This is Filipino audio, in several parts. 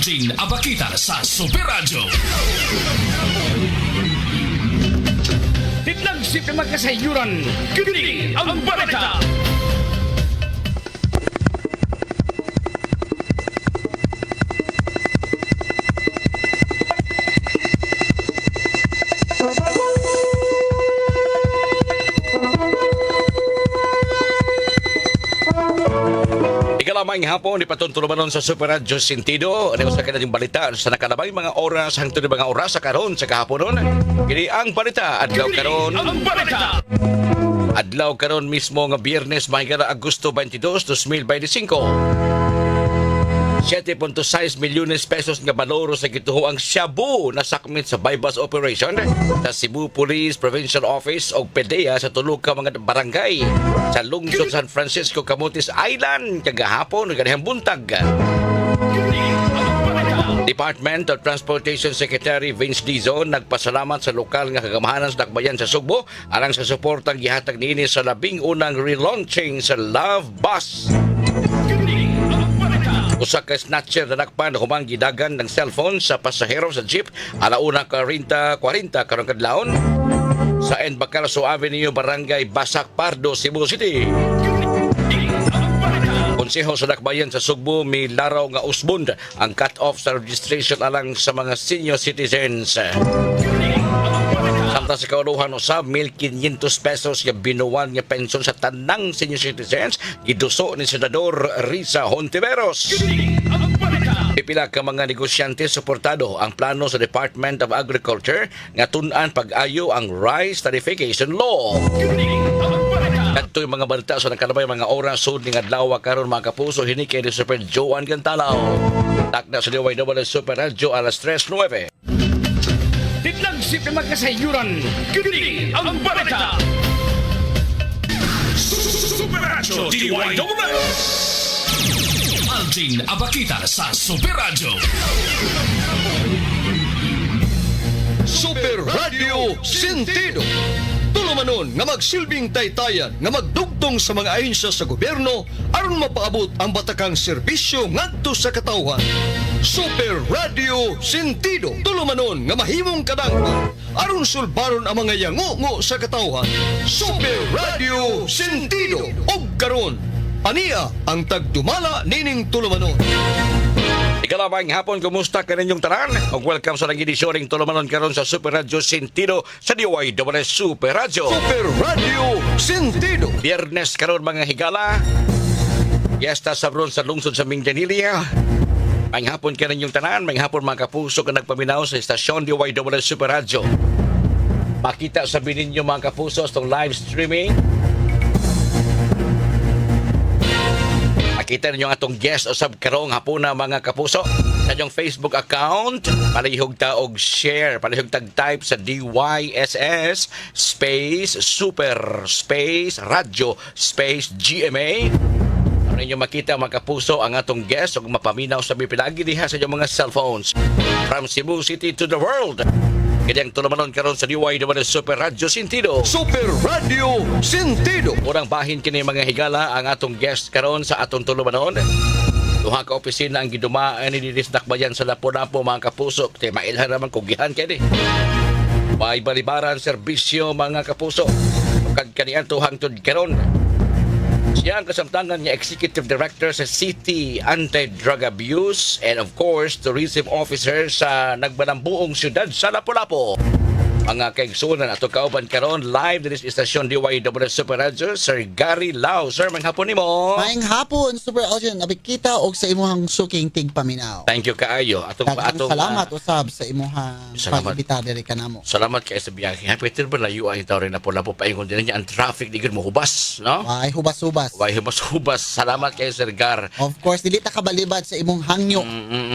Aldrin Abakita sa Super Radio. Tidlag si Pimagkasayuran, kini ang balita. Ikalamang hapon, ipatuntulomanon sa Super Radio Sentido. Ano sa kanilang balita sa nakalabay mga oras hangtod mga oras sa karon sa kahaponon. Kini ang balita adlaw karon. Ang balita. Adlaw karon mismo nga Biyernes mahigala Agosto 22, 2025. 7.6 milyones pesos nga baloro sa gituhoang shabu na sakmit sa bypass operation sa Cebu Police Provincial Office o PDEA sa tulo ka mga barangay sa lungsod San Francisco, Camotes Island kagahapon ganihang buntag. Department of Transportation Secretary Vince Dizon nagpasalamat sa lokal nga kagamahanan sa dakbayan sa Sugbo alang sa suportang gihatag niini sa labing unang relaunching sa Love Bus. Usa ka snatcher na nakpan humang gidagan ng cellphone sa pasahero sa jeep alauna 40 karong kadlawon sa Bacalaso Avenue, Barangay Basak Pardo, Cebu City. Konseho sa dakbayan sa Sugbo may laraw nga usbon ang cut-off sa registration alang sa mga senior citizens. Samtang sa kauluhan usab 1,500 pesos nga binuwan nga pensyon sa tanang senior citizens giduso ni Senador Risa Hontiveros. Pipila ka mga negosyante suportado ang plano sa Department of Agriculture nga tun-an pag-ayo ang rice tariffication law. Kadtoy mga balita sa nakalabay mga oras sud ning adlaw karon mga kapuso hinike ni Super Joan Cantalaw. Takna sa DYW Super Radio alas 3:09. Tidlag si Pimagkasayuran, kini ang balita. Super Radio DYW. Aldrin Abakita sa Super Radio. Super Radio Sentido. Tulumanon nga magsilbing taytayan nga magdugtong sa mga ahensya sa gobyerno aron mapaabot ang batakang serbisyo ngadto sa katawhan. Super Radio Sentido. Tulumanon nga mahimong kadangpan aron sulbaron ang mga yango sa katawhan. Super Radio Sentido. Og karon ania ang tagdumala nining tulumanon. Ikalamang hapon, kumusta ka ninyong tanan? Og welcome sa nag-edisyoning tulumanon karon sa Super Radio Sentido sa DYW Super Radio. Super Radio Sentido. Biyernes karon mga higala. Fiesta sabron sa lungsod sa Mindanilla. Ang hapon ka ninyong tanan, mga hapon mga kapuso ka nagpaminaw sa estasyon DYW Super Radio. Makita sabihin ninyo mga kapuso sa live streaming. Makita ninyo atong guest o sabkarong hapon na mga kapuso sa inyong Facebook account. Palihog ta og share, palihog tag-type sa DYSS space Super space Radio space GMA. Ano ninyo makita mga kapuso ang atong guest o mapaminaw sa bipilagi diha sa inyong mga cellphones. From Cebu City to the world. Kanyang tulumanon karon sa DYW Super Radio Sentido. Super Radio Sentido. Urang bahin kini mga higala ang atong guest karon sa atong tulumanon. Duha ka opisina ang gidumaan ni Dakbayan sa Lapu-Lapu mga kapuso. Kaya mailhan naman kugihan kini. May balibaran serbisyo mga kapuso. Kag kaniang tuhang tud karon. Siya ang kasamtangan niya Executive Director sa City Anti-Drug Abuse and of course Tourism Officer sa nagbanambuong syudad sa Lapu-Lapu. Mga kaigsunan ato kauban karon live din sa istasyon DYW Super Radio, Sir Gary Lau. Sir, may hapon nimo. Maayong hapon, Super Aldrin. Abikita og sa imuhang suking tigpaminaw. Thank you kaayo. Salamat usab sa imuhang pag-ibita diri kanamo. Salamat kay sa biyahe. Peter ba layo ay tawo rin Lapu-Lapu paingon din niya ang traffic digid mo hubas, no? Ay hubas-hubas. Why hubas-hubas. Salamat kay Sir Gar. Of course, dili ta kabalibad sa imong hangyo.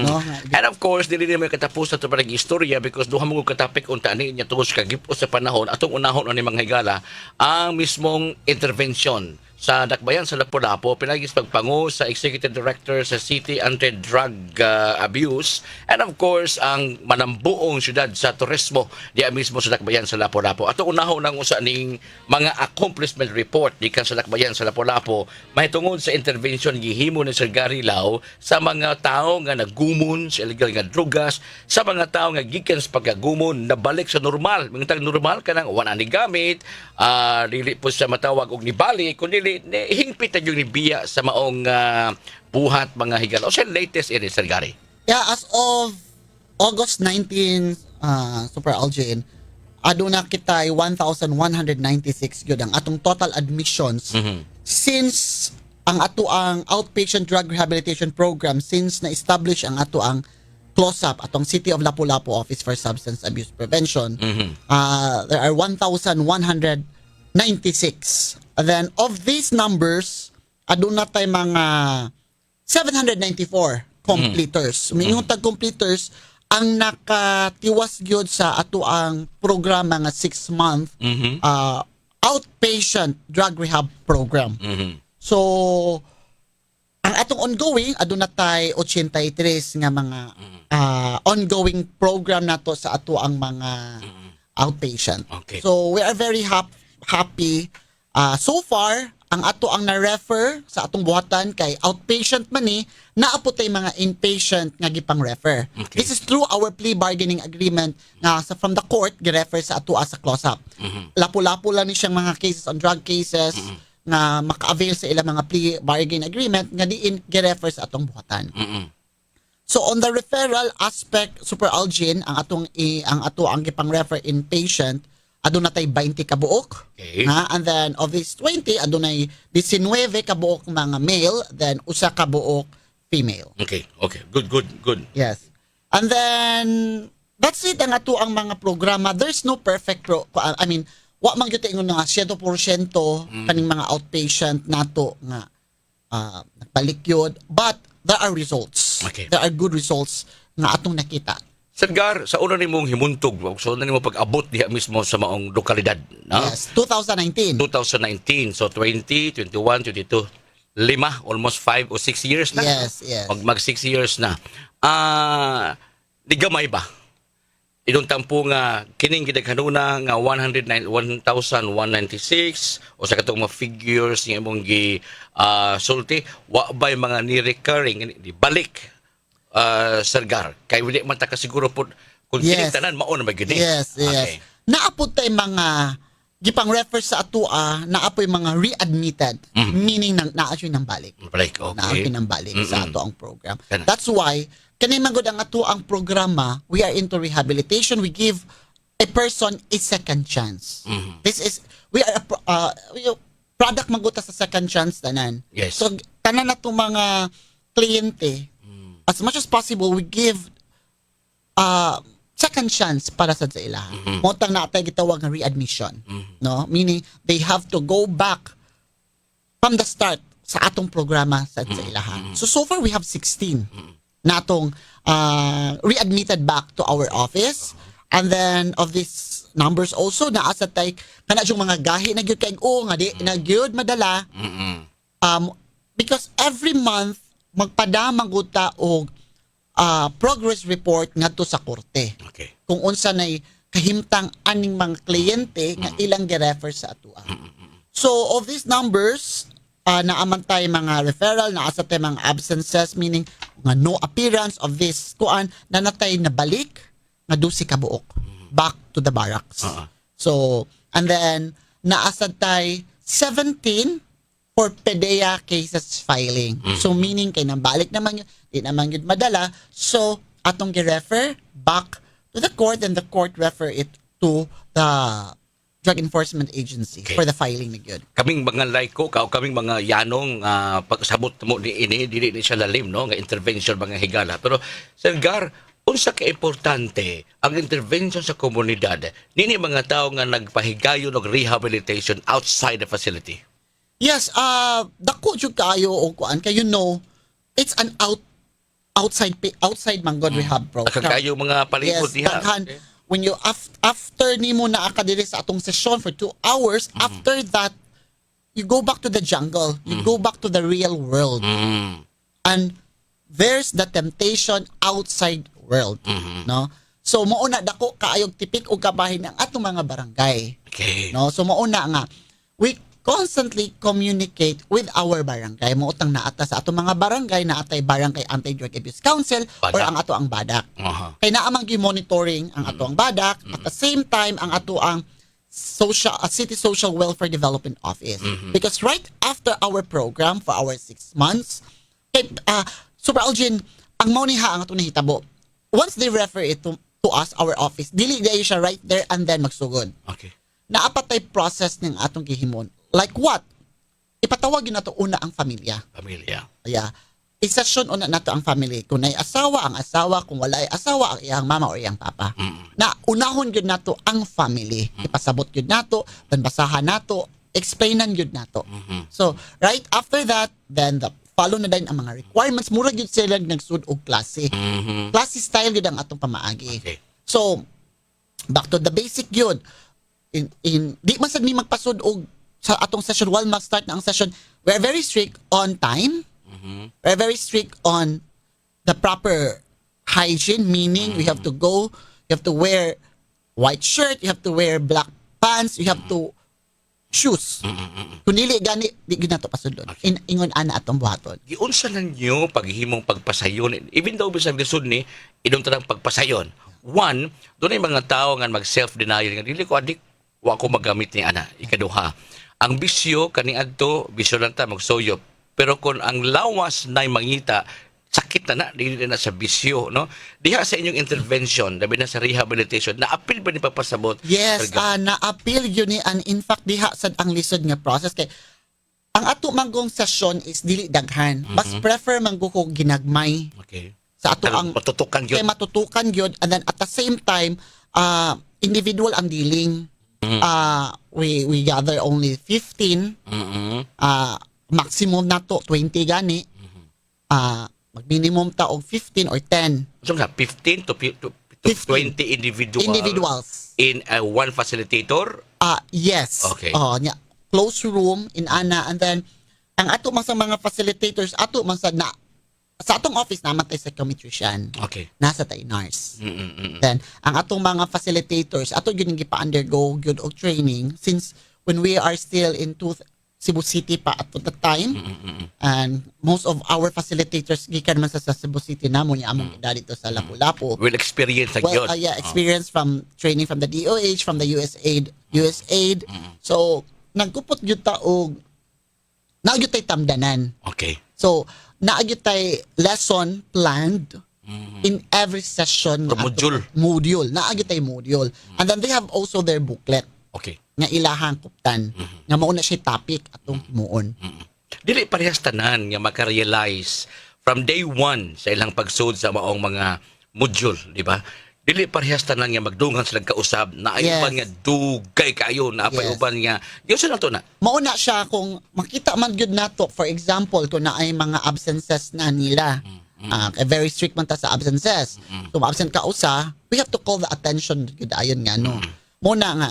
No? And of course, dili na may katapos na ito parang istorya because duha mo katapik unta ni niya tungod sa kagip o sa panahon atong unahon ni mga higala ang mismong intervention sa Dakbayan sa Lapu-Lapu, pinagis pagpangu sa Executive Director sa City Anti-Drug Abuse, and of course ang manambuong syudad sa turismo diya mismo sa Dakbayan sa Lapu-Lapu. Ato unahon nang usa ning mga accomplishment report gikan sa Dakbayan sa Lapu-Lapu mahitungod sa intervention gihimo ni Sir Gary Lau sa mga tao nga nagumon sa illegal nga drugas, sa mga tao nga gikan sa pagkagumon nabalik sa normal. Mga normal kanang wala ni gamit, dili po siya matawag og nibali kundi hingpit na yung nibiya sa maong buhat mga higala. O sa latest ini, Sir Gary? Yeah, as of August 19, Super Algin, aduna kitay 1,196 gyud ang atong total admissions since ang ato ang outpatient drug rehabilitation program, since na-establish ang ato ang CLOSUP, atong City of Lapu-Lapu Office for Substance Abuse Prevention. There are 1,196. And then of these numbers, aduna tay mga 794 completers. Mingon tag completers ang nakatiwas gyud sa ato ang programa nga 6-month outpatient drug rehab program. So ang atong ongoing aduna tay 83 nga mga ongoing program nato sa ato ang mga outpatient. Okay. So we are very happy. So far, ang ato ang na-refer sa atong buhatan kay outpatient man ni, naapotay mga inpatient nga gipang refer. Okay. This is through our plea bargaining agreement nga from the court gi-refer sa ato sa CLOSUP. Lapu-lapu lang ni siyang mga cases on drug cases nga maka-avail sa ilang mga plea bargaining agreement nga diin gi-refer sa atong buhatan. So on the referral aspect, Super Algin, ang ato ang gipang refer inpatient, aduna tay 20 kabuok. Okay. And then of these 20, aduna 19 kabuok mga male, then usa kabuok female. Okay. Good. Yes. And then that's it ang ato ang mga programa. There's no perfect wa man gyud ingon nga 100% kaning mga outpatient nato nga nagbalik yun, but there are results. Okay. There are good results nga atong nakita. Sir Gar, sa una nimong himuntog, sa una nimong pag-abot diha mismo sa maong lokalidad, no? Yes, 2019. 2019, so 20, 21, 22, 5, almost 5 or 6 years na. Yes. Mag 6 years na. Di gamay ba? Idong tampo nga kining gidaghanuna nga 1,196 o sa katong mga figures nga imong sulti, wa bay mga ni-recurring, balik. Sir Gar, kay wili man ta kasiguro po kung kining tanan mao na magid. Yes. Okay. Naapod tay mga gipang refer sa atua, naapoy mga readmitted, meaning naadyo nang balik. Balik, okay. Naadyo nang balik sa ato ang program. Kana. That's why kani magud ang ato ang programa, we are into rehabilitation. We give a person a second chance. This is we are product maguta sa second chance tanan. Yes. So tanan nato mga kliyente, as much as possible, we give second chance para sa ila. Motang natay gitawag nga readmission. No? Meaning, they have to go back from the start sa atong programa sa ilahan. So far, we have 16 na atong readmitted back to our office. And then, of these numbers also, naasa tay, kana yung mga gahi na gyud kay nga di, na gyud madala. Because every month, magpadamang guta og progress report ngadto sa korte. Okay. Kung unsa nay kahimtang aning mga kliyente nga ilang gi-refer sa atua. So of these numbers, naaman tay mga referral, naasa tay mga absences, meaning nga no appearance of this kuan na natay nabalik nga 12 kabuok back to the barracks. So and then naasa tay 17 for PDEA cases filing. So meaning kay nabalik naman yun, di naman yun madala. So atong gi-refer back to the court and the court refer it to the Drug Enforcement Agency for the filing ni gyud. Kaming mga laiko, kaming mga yanong pagsabot mo ni ini dili ni siya lalim no nga intervention mga higala. Pero Sir Gar, unsa ka importante ang intervention sa komunidad nini mga tao nga nagpahigayon og rehabilitation outside the facility? Yes, dako jud kaayo og kuan kay it's an outside Manggod Rehab program. Kayo mga palibot diha. Daghan. When you after nimo na akadiri sa atong session for 2 hours, after that you go back to the jungle, you go back to the real world. And there's the temptation outside world, no? So mauna dako kaayog tipik og kabahin ang atong mga barangay. Okay. No? So mauna nga we constantly communicate with our barangay. Moutang naata sa atong mga barangay, naatay barangay Anti-Drug Abuse Council or Badak. ang ato ang badak. Aha. Kay naamang gi-monitoring ang ato ang badak, at the same time ang ato ang City Social Welfare Development Office. Because right after our program for our 6 months, kay Super Algin, ang mauniha ang ato nahitabo. Once they refer it to us, our office, dili day siya right there and then magsugod. Okay. Naapatay process ng atong gihimon. Like what? Ipatawag yun nato una ang pamilya. Pamilya. Kaya, isasyon una nato ang family. Kung ay asawa, ang asawa. Kung wala ay asawa, ang iyang mama o iyang papa. Na unahon yun nato ang family. Ipasabot yun nato, then basahan nato, explainan yun nato. So, right after that, then the follow na din ang mga requirements. Mura yun sila nagsud og klase. Klase style yun ang atong pamaagi. Okay. So, back to the basic yun. Di man sad mi magpasud og sa atong session while mag-start na ang session, we're very strict on time. We're very strict on the proper hygiene, meaning we have to go, you have to wear white shirt, you have to wear black pants, you have to shoes. Kung dili gani, di gyud nato pasudlon. Ingon ana atong buhaton. Giunsa lang nyo paghihimong pagpasayon. Even though bisag lisod ni, idong tanang pagpasayon. One, doon ay mga tao nga mag-self-denial nga dili ko adik, wa ko magamit ni ana. Ikaduha, ang bisyo kani adto, bisyo lang ta magsoyo. Pero kung ang lawas na mangita, sakit na dili na sa bisyo, no? Diha sa inyong intervention, labi na sa rehabilitation, na-appeal ba ni papasabot? Yes, na-appeal yun ni, and in fact diha sad ang lisod nga process kay ang ato manggong session is dili daghan. Mas prefer manggo ko ginagmay Okay. sa ato ang matutukan kay yun. matutukan yun, and then at the same time individual ang dealing. We gather only 15. Maximum na to 20 gani. Mag-minimum ta og 15 or 10 So nga, 15 to 15 20 individuals. in one facilitator. Yes. Okay. Nya close room in ana, and then ang ato man sa mga facilitators, ato man sa atong office naman tayo sa psychometrician. Okay. Nasa tayo nurse. Then ang atong mga facilitators, ato gyud gipa-undergo gyud og training since when we are still in Cebu City pa at the time. And most of our facilitators gikan man sa Cebu City namo niya among edad dito sa Lapu-Lapu. Will experience like Well, yun. experience from training from the DOH, from the USAID. So, nagkupot gyud ta og naagyo tay tamdanan. Okay. So, naagyo tay lesson planned in every session. So, module. Naagyo tay module. And then they have also their booklet Okay. nga ilahang kuptan. Nga mao na siya topic atong himuon. Dili parehas tanan nga makarealize from day one sa ilang pagsud sa maong mga module, di ba? Dili parehas tanan nga magdungan sila kausab na ay Yes. uban nga dugay kayo na apay Yes. uban nga Diyo sa nato na. Mao na siya kung makita man gyud nato, for example, kung naay mga absences na nila. Very strict man ta sa absences. Kung absent ka usa, we have to call the attention gyud ayon nga no. Mo na nga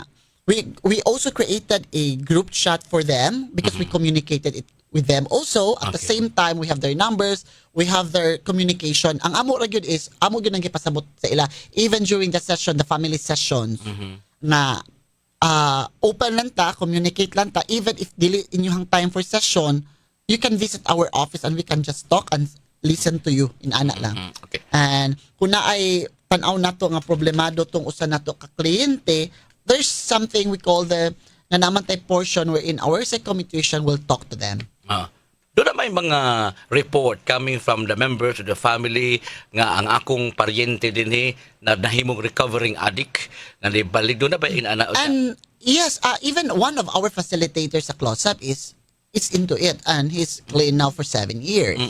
we also created a group chat for them because we communicated it with them also. At the Okay. same time, we have their numbers, we have their communication. Ang amo ra gyud is amo gyud ang gipasabot sa ila even during the session, the family sessions na open lang ta, communicate lang ta, even if dili inyong time for session, you can visit our office and we can just talk and listen to you in ana lang. Okay. And kung na ay tanaw nato nga problemado tong usa nato ka kliyente, there's something we call the na naman tay portion wherein our psychometrician will talk to them. Doon na may mga report coming from the members of the family nga ang akong paryente din na nahimong recovering addict na nibalik doon na ba inana And yes, even one of our facilitators sa CLOSAP is into it, and he's clean now for 7 years.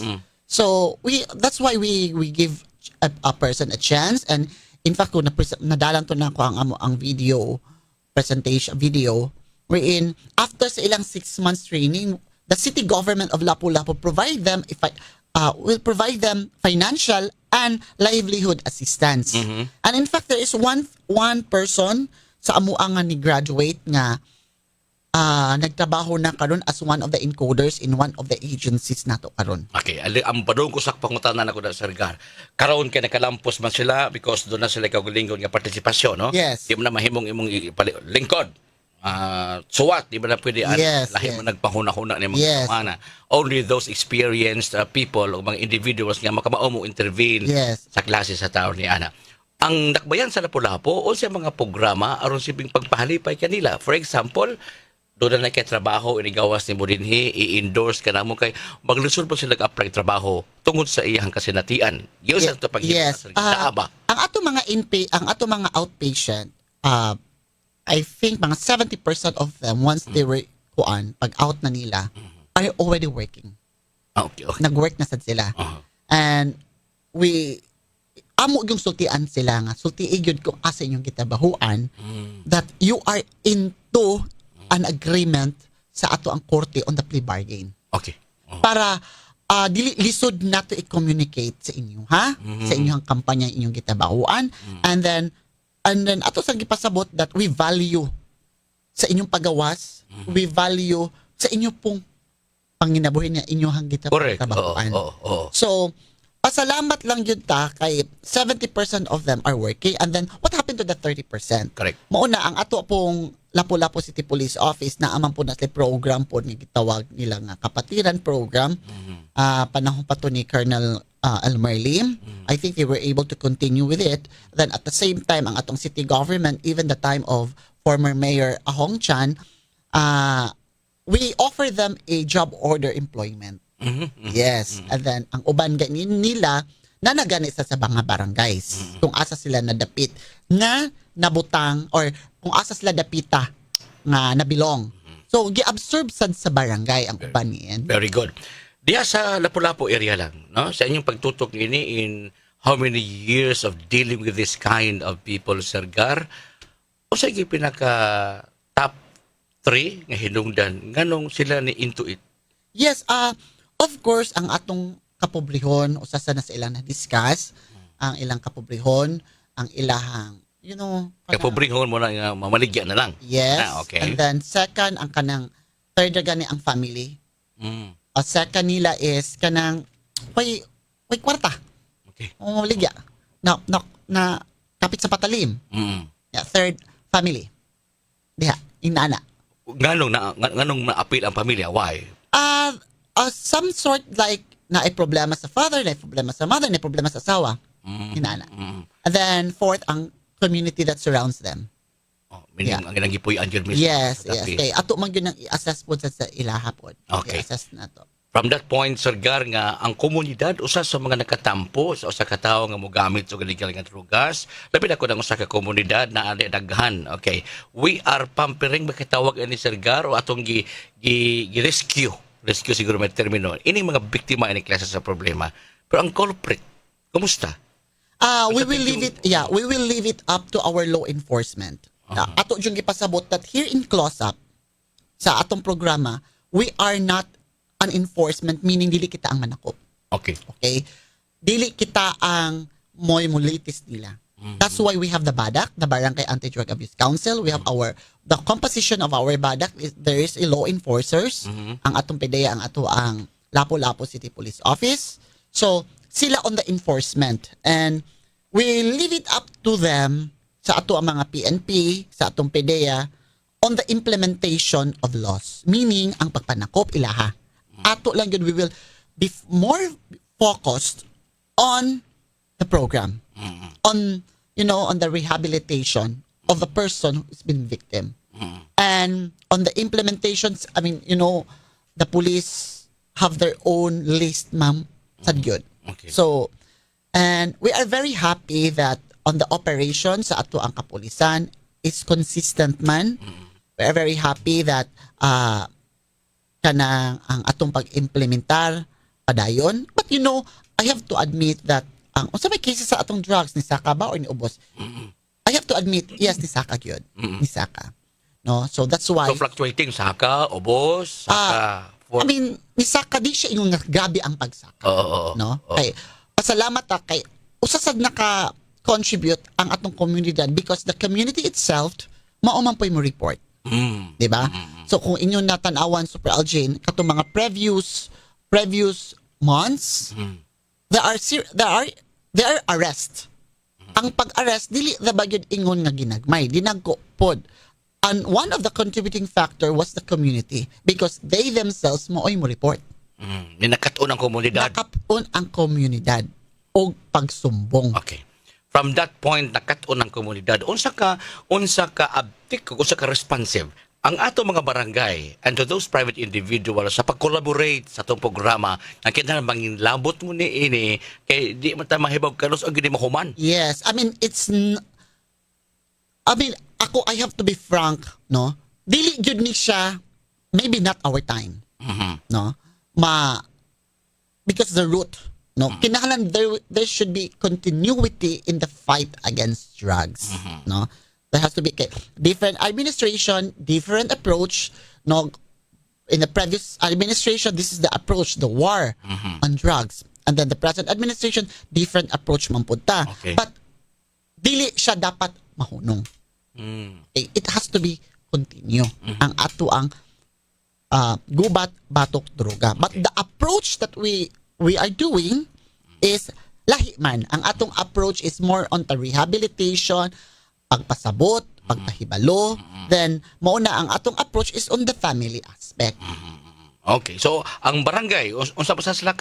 So that's why we give a person a chance. And in fact, kung nadalan to na ko ang video presentation video wherein after sa ilang 6 months training, the city government of Lapu-Lapu will provide them financial and livelihood assistance. And in fact, there is one person sa amuang nga ni graduate nga nagtrabaho na karon as one of the encoders in one of the agencies nato karon. Okay, ang padung ko sa pangutanan ako na Sir Gar. Karon kay nakalampos man sila because doon na sila kaugalingon nga partisipasyon, no? Yes. Di mo na mahimong imong lingkod. Suwat, di ba na pwede Yes, lahi yes. mo nagpahuna-huna ni mga Yes. kamana. Only those experienced people o mga individuals nga makamao mo intervene Yes. sa klase sa tao ni Ana. Ang nakbayan sa Lapu-Lapu o sa mga programa aron sibing pagpahalipay kanila. For example, doon na kay trabaho inigawas ni mo dinhi i-endorse ka namo kay maglusod po sila apply trabaho tungod sa iyang kasinatian. Yun sa to Yes. ba? Ang ato mga ang ato mga outpatient, I think mga 70% of them once they were pag out na nila are already working. Okay, okay. Nag-work na sad sila. Uh-huh. And amo yung sultian sila nga sultiig yun kung asa inyong gitabahuan that you are into an agreement sa ato ang korte on the plea bargain. Okay. Para dili lisod nato i-communicate sa inyo, ha? Sa inyong kampanya inyong gitabahuan. And then ato sang gipasabot that we value sa inyong pagawas, we value sa inyo pong panginabuhi niya inyong Correct. gitabahuan. Oo. So, pasalamat lang yun ta kay 70% of them are working, and then what happened to the 30%? Correct. Mauna ang ato pong Lapu-Lapu City Police Office na amang po na sila program po nga gitawag nila nga kapatiran program. Panahon pa to ni Colonel Elmer Lim. I think they were able to continue with it. Then at the same time ang atong city government, even the time of former Mayor Ahong Chan, we offer them a job order employment. Yes. And then, ang uban ganin nila, na nagani sa mga barangays. Kung asa sila nadapit nga nabutang or kung asa sila dapita nga nabilong. So, gi-absorb sad sa barangay ang uban niyan. Very good. Diya sa Lapu-Lapu area lang, no? Sa inyong pagtutok ini in how many years of dealing with this kind of people, Sir Gar? O sa pinaka top 3 nga hinungdan, nganong sila ni into it? Yes, of course, ang atong kapobrehon, usasa na sa ilang na-discuss, ang ilang kapobrehon, ang ilahang, Kapobrehon mo na nga mamaligya na lang. yes. Okay. And then second, ang kanang third na gani ang family. Second nila is kanang way kwarta. Okay. O ligya. Na kapit sa patalim. Yeah, third, family. Diha, inana. Nganong na-appeal ang pamilya? Why? Some sort like na ay problema sa father, na ay problema sa mother, na ay problema sa asawa. Inana. And then fourth, ang community that surrounds them. Meaning, ang ilang gipuy-an yun mismo. Yes. Kay ato man yun ang i-assess po sa ilaha po. Okay. I-assess na to. From that point, Sir Gar, nga ang komunidad, usa sa mga nakatampo, sa usa ka tawo nga mogamit sa illegal nga drugas, labi na ko ng usa ka komunidad na ali daghan. Okay. We are pampering, makitawag ni Sir Gar, o atong gi-rescue. Rescue siguro may termino. Ining mga biktima ini klase sa problema. Pero ang culprit, kumusta? We will leave it up to our law enforcement. Ato yung ipasabot that here in Close-Up, sa atong programa, we are not an enforcement, meaning dili kita ang manakop. Okay. Okay? Dili kita ang mulitis nila. That's why we have the BADAC, the Barangay Anti-Drug Abuse Council. We have the composition of our BADAC, there is a law enforcers. Ang atong PDEA, ang ato ang Lapu-Lapu City Police Office. So, sila on the enforcement. And we leave it up to them sa ato ang mga PNP, sa atong PDEA, on the implementation of laws. Meaning, ang pagpanakop ilaha. Ato lang yun, we will be more focused on the program. On the rehabilitation of the person who's been victim. And on the implementations, the police have their own list, ma'am, sad yun. Okay. So, and we are very happy that on the operation sa ato ang kapulisan is consistent man. We are very happy that kanang ang atong pag-implementar padayon. But I have to admit that unsa may cases sa atong drugs ni Saka ba or ni Ubos? I have to admit, yes, ni Saka gyud. Ni Saka. No? So that's why So fluctuating, Saka, Ubos, Saka. ni Saka di siya yung grabe ang pagsaka. Oo. No? Kay pasalamat kay usasad naka-contribute ang atong komunidad because the community itself mao man po mo report. Di ba? So kung inyo natanawan Super Algin katong mga previous months, there are arrest. Ang pag-arrest dili na ba gyud ingon nga ginagmay, dinagko pod. And one of the contributing factor was the community because they themselves mo report. Ninakatun ang komunidad. Nakapon ang komunidad og pagsumbong. Okay. From that point, nakatun ang komunidad. Unsa ka abtik, unsa ka responsive ang ato mga barangay and to those private individuals sa pag-collaborate sa itong programa na kinahanglan mangin labot mo ni ini kay di man ta mahibog kanos ang gini mahuman. Yes, I mean ako I have to be frank, no? Dili gyud ni siya, maybe not our time, no? Because the root, no, kinahanglan there should be continuity in the fight against drugs, no. There has to be different administration, different approach, no. In the previous administration, this is the approach, the war on drugs, and then the present administration, different approach man pud ta. Okay. But dili siya dapat mahunong. Okay, it has to be continue ang ato ang gubat batok droga. But the approach that we are doing is lahi man. Ang atong approach is more on the rehabilitation, pagpasabot, pagpahibalo. Then mauna ang atong approach is on the family aspect. Okay. So, ang barangay, unsa pa sila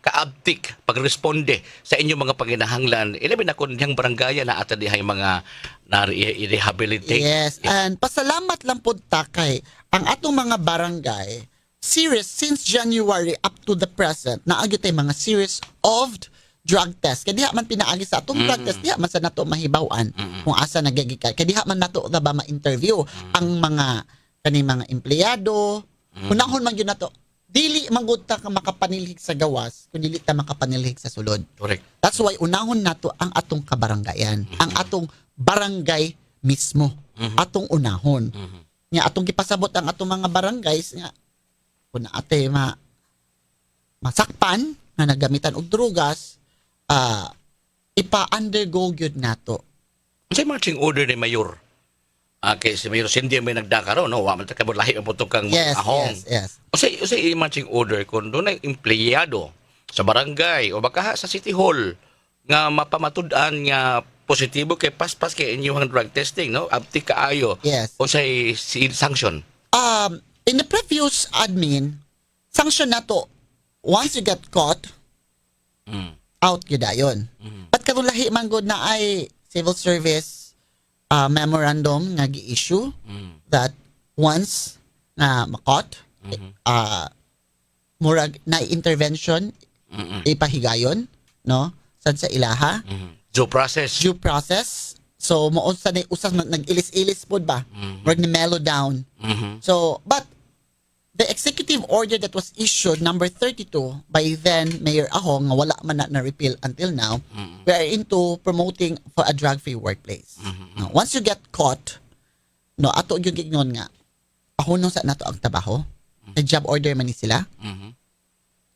kaabtik pagresponde sa inyong mga panginahanglan? Ilabi na kun diyang barangay na ata dihay mga na-rehabilitate. Yes, and pasalamat lang po ta kay ang atong mga barangay series since January up to the present naagyo tay mga series of drug test. Kaya diha man pinaagi sa atong drug test, diha man sa nato mahibaw-an kung asa nagagikay. Kaya diha man nato ba ma-interview ang mga kani mga empleyado. Unahon man yun nato. Dili manggod ta ka makapanilhig sa gawas, kundi dili ta makapanilhig sa sulod. Correct. That's why unahon nato ang atong kabarangayan, ang atong barangay mismo, atong unahon. Nya atong gipasabot ang atong mga barangays nga kun ate masakpan nga nagamitan og drugas, ipa-undergo gyud nato. Unsay marching order ni Mayor? Kay si Mayor Cindy may nagdakaro, no? Wa man ta kabulahi ang putong kang ahong. Yes. Usay marching order kung doon ay empleyado sa barangay o baka sa City Hall nga mapamatud-an nga positibo kay paspas kay inyong drug testing, no? Abti kaayo. Yes. Unsay sanction? In the previous admin, sanction nato once you get caught, out gyud ayon. But kadto lahi man gud na ay civil service memorandum nga gi-issue that once na makot, murag na intervention ipahigayon, no? Sad sa ilaha. Due process. Due process. So mo sa usas nag-ilis-ilis pod ba? Murag ni mellow down. So but the executive order that was issued number 32 by then Mayor Ahong nga wala man na repeal until now, we are into promoting for a drug-free workplace. No, once you get caught, no, ato yung gignon nga, ahunong sa nato ang trabaho, the job order man ni sila,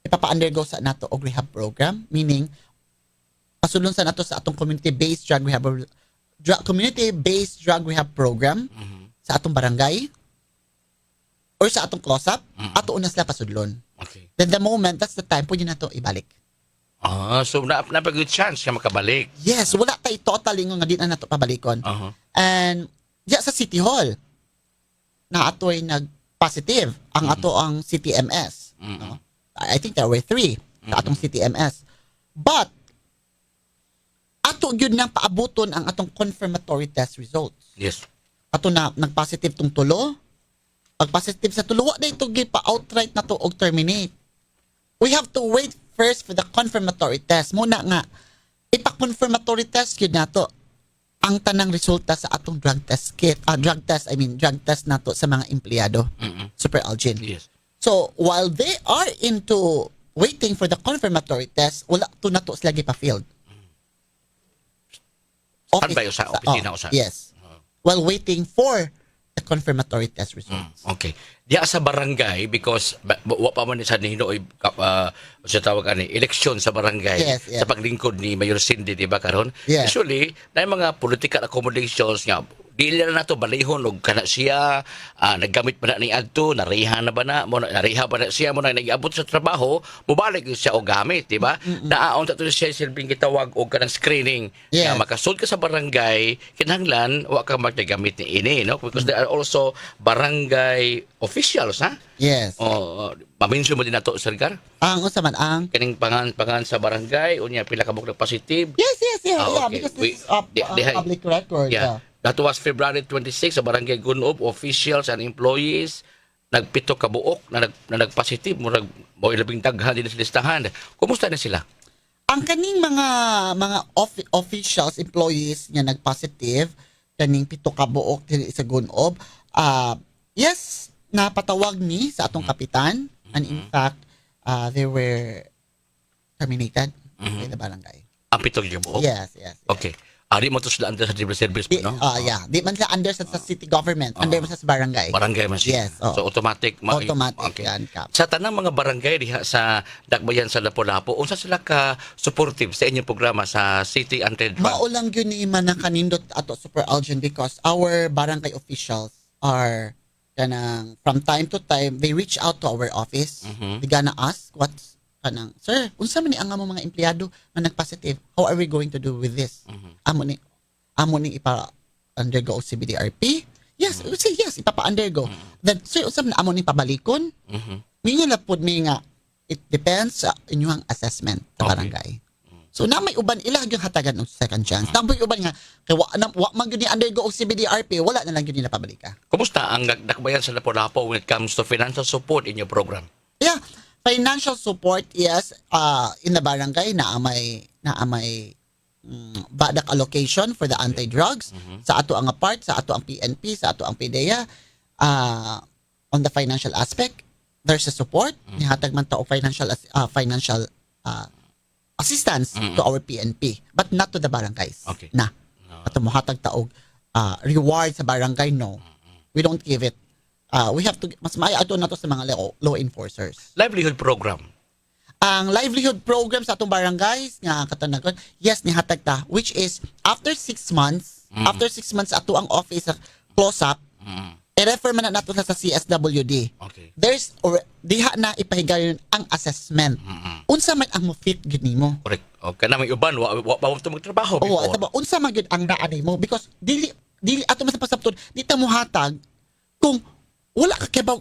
ipapa-undergo sa nato og rehab program, meaning, pasulong sa nato sa atong community-based drug rehab program sa atong barangay, or sa atong close-up, ato una sila pasudlon. Okay. Then the moment, that's the time, pwede na to ibalik. So napag-good chance siya makabalik. Yes, wala tayo totally nga di na nato pabalikon. And yeah, sa City Hall, na ato'y nag-positive ang ato ang CTMS. No? I think there were 3 sa atong CTMS. But, ato yun nang paabuton ang atong confirmatory test results. Yes. Ato na nag-positive tong tulo, pag positive sa tulo, na ito pa-outright na to og terminate. We have to wait first for the confirmatory test. Muna nga, ipa-confirmatory test yun na to ang tanang resulta sa atong drug test na to sa mga empleyado. Super Algin. Yes. So, while they are into waiting for the confirmatory test, wala to na to sila gipa-field. Saan ba yun sa opisina o sa? Yes. While waiting for the confirmatory test results. Okay. Diya sa barangay, because wa pa man sa ninoy sa tawag ani eleksyon sa barangay, Yes, yes. sa paglingkod ni Mayor Cindy, di ba karon? Yes. Usually, na mga political accommodations nga Dili na nato balihon og kana siya naggamit ba na ni adto, nariha na ba na, nariha ba na siya mo na nag-abot sa trabaho, mubalik gyud siya og gamit, di ba? Naaon ta to siya silbing gitawag og kanang screening. Yes. Na makasud ka sa barangay, kinahanglan wa ka magnagamit ni ini, no? Because there are also barangay officials, ha? Yes. Maminsyo mo din nato, Sir Gar? Ang usa man ang Kining pangan sa barangay, unya pila ka bukod positive. Yes, Ah, okay. because this is They- public record. Yeah. That was February 26 sa Barangay Gunob, officials and employees nagpito ka buok na nagpositive mo ilabing daghan din sa listahan. Kumusta na sila? Ang kaning mga officials, employees nga nagpositive kaning pito ka buok dili sa Gunob, yes, napatawag ni sa atong kapitan, and in fact they were terminated by the barangay. Ang pitong yung buok? Yes. Okay. Ari mo to sila under sa civil service Di, mo, no? yeah, di man sila under sa city government, under man sa barangay. Barangay man siya. Yes, oo. So automatic. Automatic Okay. yan, Kap. Sa tanang mga barangay diha sa Dakbayan sa Lapu-Lapu, unsa sila ka supportive sa inyong programa sa City Anti-Drug? Maulang yun ni man ang kanindot ato Super Algin because our barangay officials are kanang from time to time they reach out to our office. They gonna ask what's kanang, sir, unsa man ni ang among mga empleyado nga nagpositive? How are we going to do with this? Amo ni ipa undergo o CBDRP? Yes, we say yes, ipapa-undergo. Then, sir, unsa man amo ni pabalikon? Mingon na pud mi nga it depends sa inyong assessment sa Okay. barangay. So na may uban ila yung hatagan og second chance. Tamboy uban nga kay wa man gyud ni undergo og CBDRP, wala na lang gyud nila pabalika. Kumusta ang Dakbayan sa Lapu-Lapu when it comes to financial support in your program? Yeah, financial support, yes, in the barangay na may badak allocation for the anti-drugs sa ato ang part, sa ato ang PNP, sa ato ang PDEA. On the financial aspect, there's a support. Nihatag man to og financial assistance to our PNP, but not to the barangays. Okay. Na. Ato mohatag ta og reward sa barangay, no. We don't give it. We have to mas maayo na to sa mga law enforcers. Livelihood program. Ang livelihood program sa atong barangays nga katanagon, yes, nihatag ta, which is after 6 months, ato ang office sa close up, i-refer man na nato sa CSWD. Okay. There's diha na ipahigayon ang assessment. Unsa man ang mo fit gid nimo? Correct. Okay na may uban wa pa mo magtrabaho Oo, before. ito ba, unsa man gyud ang naanay mo because dili ato man sa pasabton, di ta mo hatag kung wala ka kebang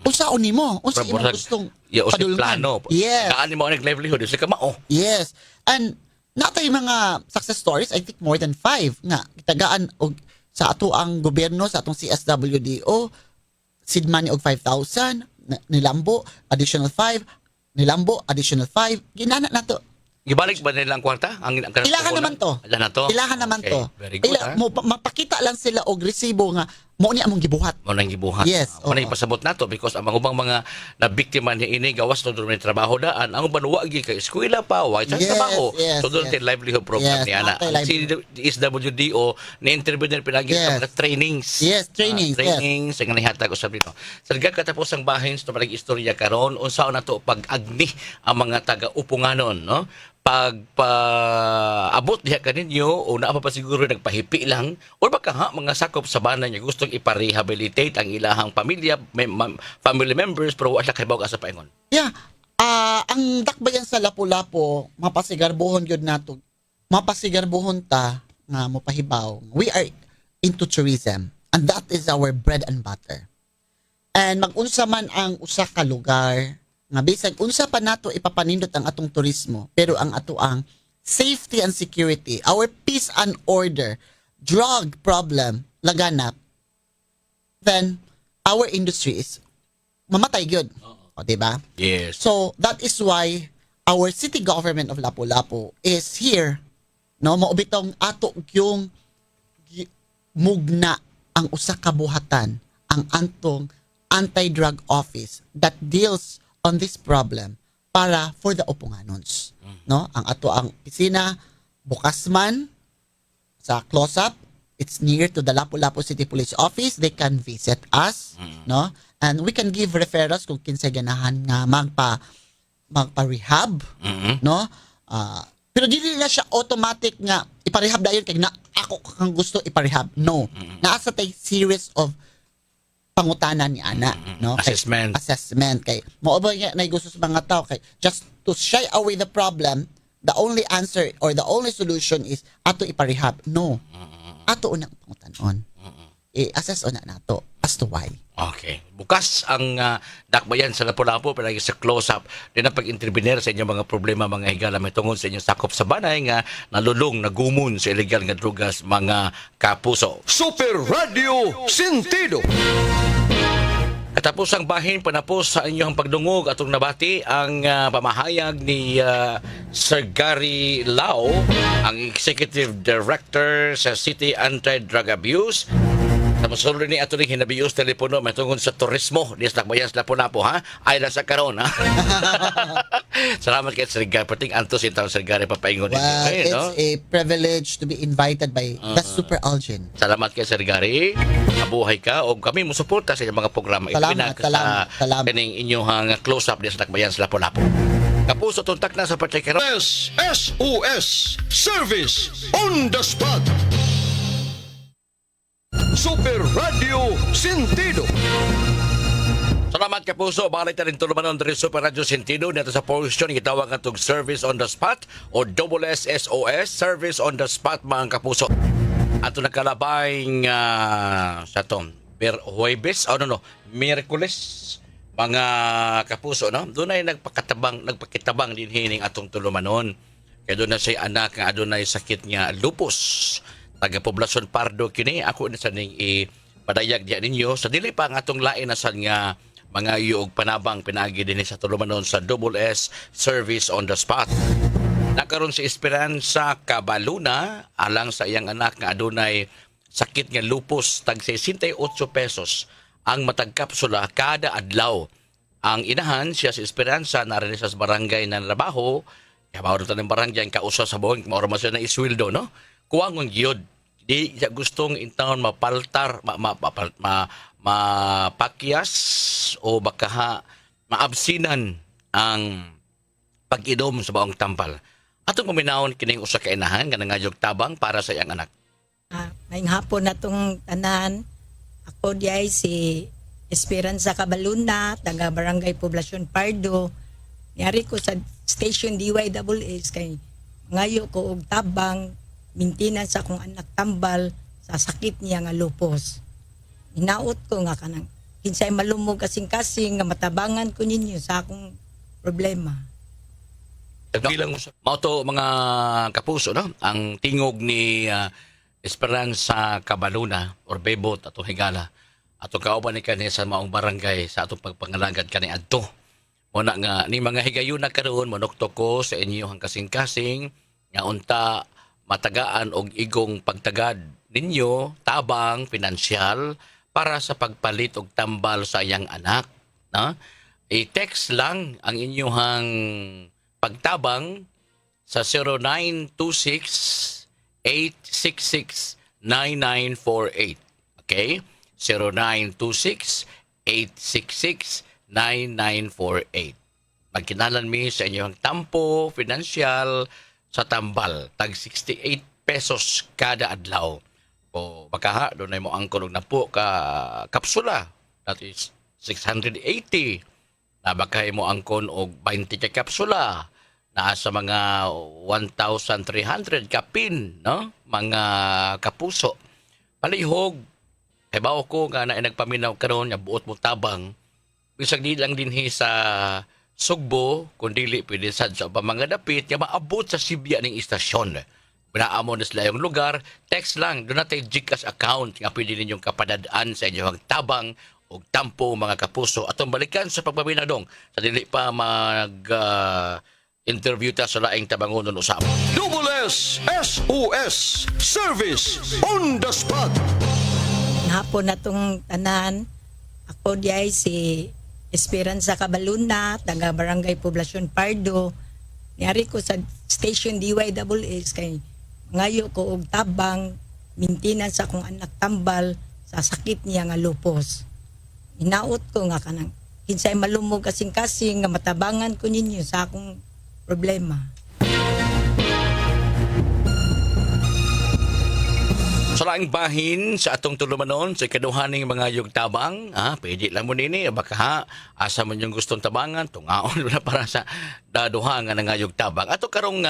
unsaon nimo, unsa imong gustong usip padulungan. plano. Yes. Kaan mo ang livelihood sa kamao. Yes. And natay mga success stories, I think more than 5 nga gitagaan og sa ato ang gobyerno, sa atong CSWDO, sidman ni og 5,000, nilambo additional 5, nilambo additional 5, ginana nato. Gibalik ba nila ang kwarta? Ang Ilahan naman to. Ilan na to? Ilahan naman Okay, to. Very good. Mapakita lang sila og resibo nga mo ni among gibuhat. Mo nang gibuhat. Yes, Mo nang oo. ipasabot nato because ang mga ubang mga nabiktima ni ini gawas to doon trabaho daan. Ang uban wa gi kay eskwela pa, wa sa Yes, trabaho. yes, So doon yes. tay livelihood program Yes, ni ana. natay Si SWDO ni interview din pinagi Yes. sa mga trainings. Yes, trainings, yes. Trainings ang nihatag usab dito. Sa katapos ang bahin sa palag istorya karon unsaon nato pag-agni ang mga taga-upunganon, no? Abot diha kaninyo o naa pa siguro nagpahipi lang or baka mga sakop sa banan niya gustong iparehabilitate ang ilahang pamilya, family members pero wala kay bawag asa paingon. Yeah. Ang dakbayan sa Lapu-Lapu, mapasigarbuhon gyud nato. Mapasigarbuhon ta nga mopahibaw. We are into tourism and that is our bread and butter. And mag-unsa man ang usa ka lugar nga bisag unsa pa nato ipapanindot ang atong turismo, pero ang ato ang safety and security, our peace and order, drug problem laganap, then our industry is mamatay gyud. O, diba? Yes. So that is why our city government of Lapu-Lapu is here, no, maubitong ato yung mugna ang usa ka buhatan, ang antong anti-drug office that deals on this problem para for the upunganons, no, ang ato ang pisina bukas man sa close up, it's near to the Lapu-Lapu City Police Office. They can visit us, no, and we can give referrals kung kinsay ganahan nga magpa-rehab, no. Pero dili na siya automatic nga iparehab dayon kay na ako kang gusto iparehab. No. Naa sa tay series of pangutanan ni ana, no? Kay- assessment kay mo ba na gusto sa mga tao kay just to shy away the problem, the only answer or the only solution is ato iparehab. No. Ato unang pangutanon. I-assess una nato as to why. Okay. Bukas ang dakbayan sa Lapu-Lapu palagi sa close-up din ang pag-intervenir sa inyong mga problema mga higala may tungod sa inyong sakop sa banay nga nalulong, nagumon sa illegal nga drugas mga kapuso. Super Radio Sentido. Katapos ang bahin, panapos sa inyong pagdungog atong nabati ang pamahayag ni Sir Gary Lau, ang Executive Director sa City Anti-Drug Abuse. Tapos ulo ni ato rin hinabiyos telepono may tungkol sa turismo di sa Lakbayan sa Lapu-Lapu ha ay nasa karon ha. Salamat kay Sir Gary pating antos itong Sir Gary papaingon Well, dito it's a privilege to be invited by the Super Algin. Salamat kay Sir Gary. Mabuhay ka o kami mo suporta sa inyong mga programa Salamat. kaning inyong close up di sa Lakbayan sa Lapu-Lapu. Kapuso tuntak na sa patay karon. SOS Service on the Spot. Super Radio Sentido. Salamat kapuso. Balik na rin tulumanon dari Super Radio Sentido dito sa portion gitawag atong Service on the Spot o SSOS Service on the Spot mga kapuso. Ato nagkalabay sa tom Huwebes Miyerkules mga kapuso no. Doon ay nagpakitabang din hining atong tulumanon. Kaya doon na siya anak nga adunay sakit nga lupus. Taga Poblacion Pardo kini ako na sa ning ipadayag diya ninyo sa dili pa ang atong lain na sad nga mga yuog panabang pinagi dinhi sa tulumanon sa SSOS Service on the Spot. Nakaroon si Esperanza Cabaluna alang sa iyang anak nga adunay sakit nga lupus tag 68 pesos ang matag kapsula kada adlaw. Ang inahan siya si Esperanza narin sa barangay na trabaho kaya mao ng barangay kausa sa buhong mao ra na isweldo no. Kuwangon gyud di siya gustong intawon mapaltar mapakyas o baka maabsinan ang pag-idom sa baong tampal. Atong kuminahon kining usa ka inahan nga nangayog tabang para sa iyang anak. Ngayong hapon na itong tanan, ako diay si Esperanza Cabaluna, taga Barangay Poblacion Pardo. Niyari ko sa station DYSS kay ngayo ko og tabang maintenance sa akong anak tambal sa sakit niya nga lupus. Hinaot ko nga kanang kinsay malumog kasing-kasing nga matabangan ko ninyo sa akong problema. Bilang mao to mga kapuso no, ang tingog ni Esperanza Cabaluna or Bebot atong higala. Atong kauban ni kani sa maong barangay sa atong pagpangalagad kani adto. Muna nga ni mga higayuna karon monokto ko sa inyo ang kasing-kasing nga unta matagaan og igong pagtagad ninyo tabang pinansyal para sa pagpalit og tambal sa iyang anak no? I-text lang ang inyong pagtabang sa 0926-866-9948 okay 0926-866-9948 magkinalan mi sa inyong tampo pinansyal sa tambal, tag 68 pesos kada adlaw. O baka doon ay mo angkon og napo ka kapsula. That is 680. Na baka mo angkon og 20 ka kapsula. Naa sa mga 1,300 kapin, no? Mga kapuso. Palihog. Kay bao ko nga na nagpaminaw karon nga buot mo tabang. Bisag di lang dinhi sa Sugbo, kung dili pwede sad sa mga dapit, nga maabot sa Sibya ning istasyon. Binaamo na sila yung lugar, text lang, doon natin GCash account nga pwede ninyong kapadadaan sa inyong tabang o tampo mga kapuso. Atong balikan sa pagpabinadong sa dili pa interview ta sa laing tabangonon usap. SSOS Service on the Spot. Hapon na itong tanan, ako diay si Esperanza Cabaluna, taga Barangay Poblacion Pardo. Niyari ko sa station DYSS kay ngayo ko og tabang maintenance sa akong anak tambal sa sakit niya nga lupus. Hinaot ko nga kanang kinsay malumog kasing-kasing nga matabangan ko ninyo sa akong problema. Sa laing bahin sa atong tulumanon sa ikaduhaning mga yugtabang, pwede lang mo nini, baka ha, asa man yung gustong tabangan, tungaon na para sa daduha nga nga yugtabang. Ato karong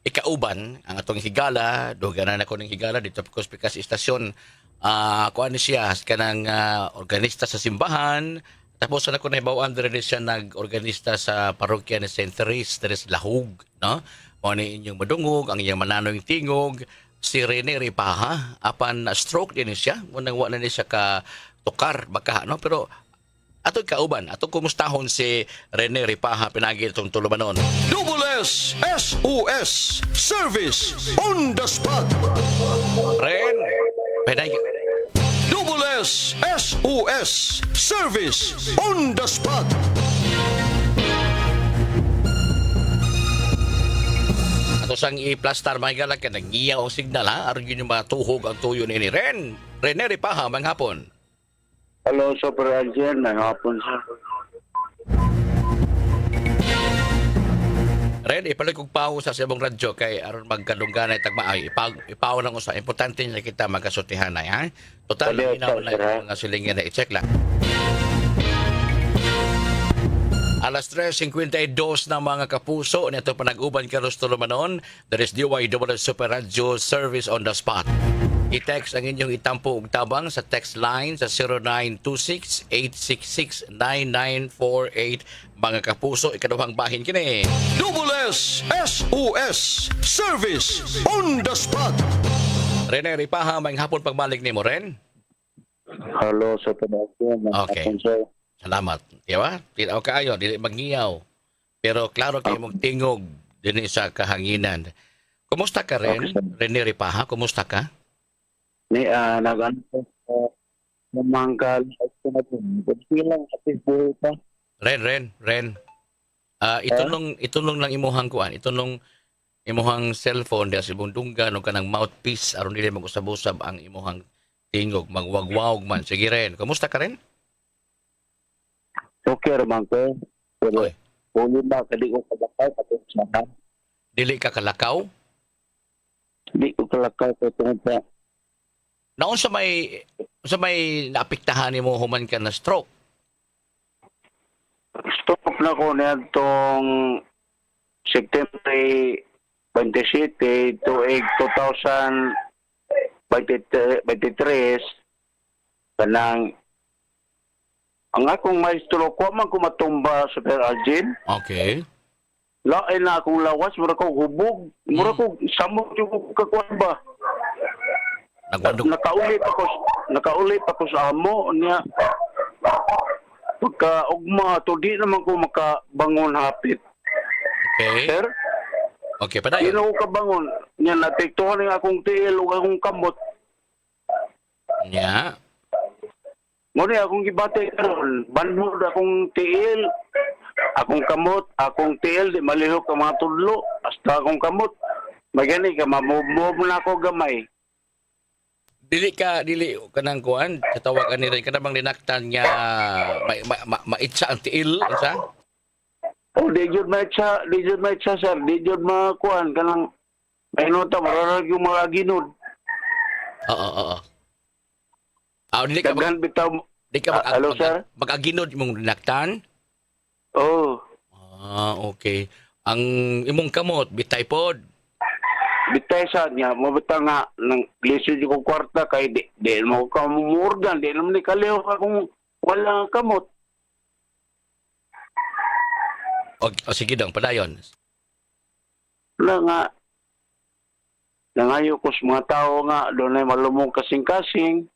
ikauban, ang atong higala, duganan ako ng higala dito sa Pikas Istasyon, kuan siya, kanang organista sa simbahan, tapos ako na ibawaan din siya nag-organista sa parokya ni St. Teres Lahug, no? O ni inyong madungog, ang iyang mananoy tingog, si Rene Ripaha, apan stroke din siya, munang wala na siya ka tukar, baka, no? Pero ato kauban, ato kumustahon si Rene Ripaha, pinagi itong tulumanon. Double S SOS Service on the spot. Ren, pinagi, Double S SOS Service on the spot. ato sang i-plastar mga galak ka nag-iyaw ang signal ha, aron yun yung matuhog ang tuyo ni Rene Ripaha, manghapon. Hello, Super Algen. May hapon, sir. Ren, ipalig kong paho sa sibong radyo kay aron magkalungganay tagmaay. Ipaho lang ko sa importante na kita magkasutihan na, ha? Total, Pwede, inaw na sir, ha? yung mga silingin na i-check lang. Alas 3:52 na mga kapuso nito panag-uban karos tulumanon. There is DYW Super Radio Service on the spot. I-text ang inyong itampo ug tabang sa text line sa 0926-866-9948. Mga kapuso, ikaduhang bahin kini. Double S SOS Service on the spot. Rene Ripaha, may hapon pagbalik ni mo, Ren. Hello, Super Algen. May Okay. hapon, sir. Salamat. Diba? Tinaw kaayo, dili mag-ngiyaw. Pero klaro kayo mong tingog din sa kahanginan. Kumusta ka, Ren? Okay, sir. Rene Ripaha, kumusta ka? Ni, nag-ano po, namanggal ako na po. Pwede lang, ating buhay pa. Ren. Itunong lang imuhang kuan. Itunong imuhang cellphone diya sa bundunggan o kanang mouthpiece aron dili mag-usab-usab ang imuhang tingog. Magwagwawg man. Sige, Ren. Kumusta ka, Ren? Okay, naman ko. Pero, Oy. huli na, kadi ko kalakay, patong sana. Dili ka kalakaw? Di ko kalakay, patong sa Naon sa may naapektahan nimo human ka na stroke? stop na ko na itong September 27 to 2023 kanang ang akong maestro ko man ko matumba sa Super Algen. Okay. Lain na akong lawas, mura ko hubog, mura ko samot yung kakuan ba. Nagwandog. Nakaulit ako sa amo niya. Pagka ugma to di naman ko makabangon hapit. Okay. Sir, Okay, di padayon. na ko kabangon. Niya natiktuhan ng akong tiil ug akong kamot. Nya. Ngunit akong gibati karon, banhod akong tiil, akong kamot, akong tiil di malihok ang mga tudlo, hasta akong kamot. Magani ka mamove na ako gamay. Dili kanang kuan, katawag ani rin kanang linaktan nga maitsa ang tiil sa. Oh, di jud may tsa, sir, di jud makuan kanang may nota mararag yung mga ginod. Oo. Dili ka Daghan bitaw. Hello, sir. mag-aginod imong linaktan. Oh, Okay. Ang imong kamot bitay pod. bitay sa niya, mabita nga nang lisod yung kwarta kay di mo ka mumurgan, di naman ni kaliho akong wala kamot. O sige dong, padayon. Wala nga. Nangayo ko sa mga tao nga, doon ay malumong kasing-kasing.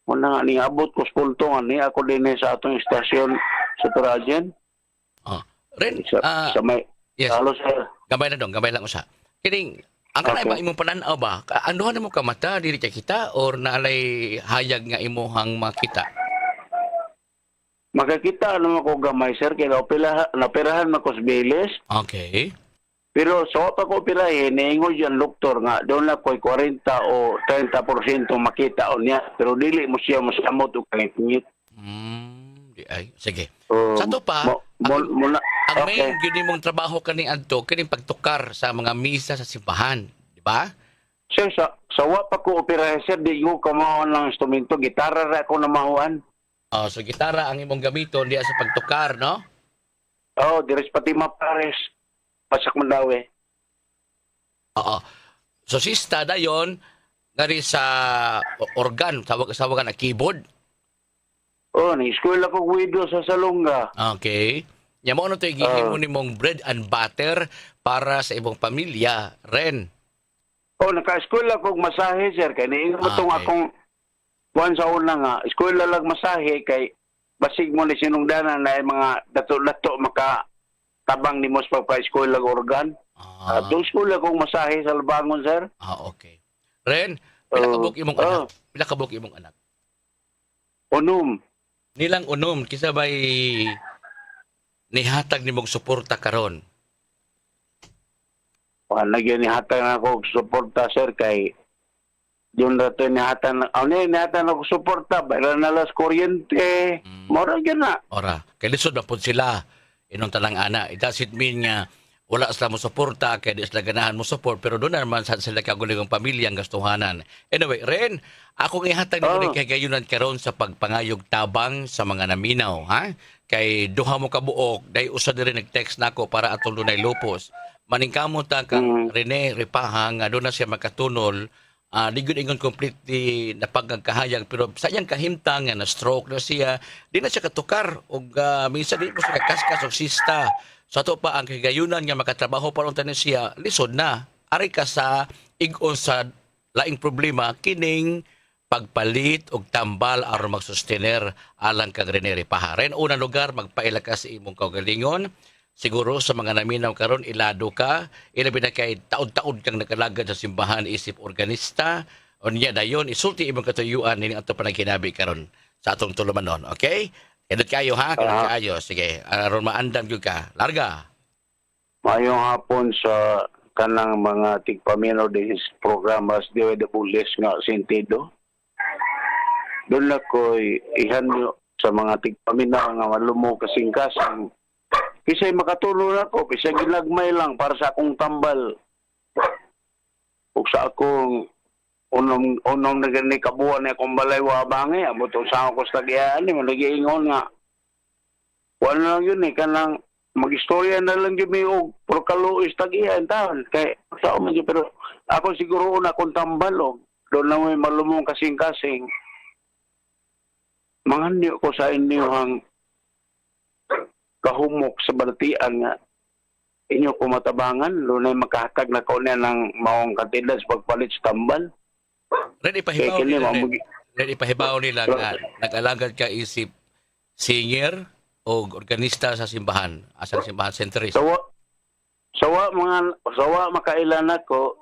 Wala nga, niabot ko sa pultungan ni ako din sa atong istasyon sa Turajan. Ren, Sa may, yes. Halo, sir. Gabay na dong, gabay lang usa. Kining ang kanay Okay. ba imong pananaw ba? Ano na mo ka mata dili ka kita or naalay hayag nga imuhang makita? Makakita naman ko gamay, sir, kaya napirahan man ko sa bilis. Okay. Pero sa pa ko pirahin, niingon dyan, doktor nga, doon na ko'y 40 o 30% makita o niya. Pero dili mo siya masamot o kangit-ngit. Di ay sige. So, Sa to pa, muna, ang main okay. gyud mong trabaho kani adto kini pagtukar sa mga misa sa simbahan, di ba? Sir, sawa pa ko operahe, sir, di ko kamawan ng instrumento. Gitara ra ako na mahuan. So gitara ang imong gamiton diya sa pagtukar, no? Oh, dires pati mapares. Pasak mandawi. Oo. So sista dayon ngari sa organ, tawag na keyboard. Oh, ni-school ako widow sa Salonga. Okay. Nya mo ano to igihimo nimong bread and butter para sa imong pamilya, Ren. Oh, naka-school ako masahe, sir. Kaya niingat mo itong Okay. akong buwan sa una nga. School lang masahe kay basig mo ni sinungdanan na yung mga dato-dato makatabang ni mo sa pagpa-school lang organ. Doon school akong masahe sa Labangon, sir. Okay. Ren, pila ka buok imong anak? Oh. Pila ka buok imong anak? Unum. Nilang unom kisa bay nihatag nimong suporta karon. Nagyan nihatan ako og suporta, sir, kay yun na ito nihatan ako suporta. Bayran na las kuryente. Mora yun na. Ora, kay lisod na pud sila inong talang ana. It doesn't mean nga wala sila mo suporta kay di sila ganahan mo support pero doon naman sa sila kaguling pamilya ang gastuhanan. Anyway, Ren, ako ihatag ni kay gayunan karon sa pagpangayog tabang sa mga naminaw, ha? Kay duha mo ka buok, day usa diri nag-text nako para atong dunay lupos. Maningkamot ta kang Rene Ripaha nga doon na siya makatunol. Di gud ingon completely na pagkahayag pero sa iyang kahimtang nga na stroke na siya, di na siya katukar og minsan di mo siya kaskas og sista. Sa to pa ang kagayunan nga makatrabaho pa unta siya, lisod na. Ari ka sa ig-on sa laing problema kining pagpalit og tambal aron magsustener alang kang Rene Ripaha. Ren unang lugar magpaila ka sa imong kaugalingon. Siguro sa mga naminaw karon ilado ka, ilabi na kay taud-taud kang nakalagad sa simbahan isip organista. Unya dayon isulti imong katuyuan ning ato panagkinabi karon sa atong tulumanon, okay? Edot kayo ha, kadot kayo. Sige, aron maandam gyud ka. Larga. Mayong hapon sa kanang mga tigpaminaw din programas di the pulis nga sentido. Doon na ko ihanyo sa mga tigpaminaw nga malumo kasing-kasing. Kisay makatulong ako, kisay ginagmay lang para sa akong tambal. Ug sa akong unom na gani kabuan na akong balay wabangi, abot sa ako sa tagiaan, malagiingon nga. Wala lang yun kanang mag-istorya na lang yun og prokaluis tagiaan taon. Kaya sa uman pero ako siguro una akong tambal doon na may malumong kasing-kasing. Manganyo ko sa inyo ang kahumok sa balatian nga inyo kumatabangan doon na makahakag na kauna ng maong kantidad sa pagpalit sa tambal. Ren ipahibaw nila. Ren ipahibaw nila nga nag-alagad ka isip singer o organista sa simbahan, asang simbahan centrist. Sawa makailan ako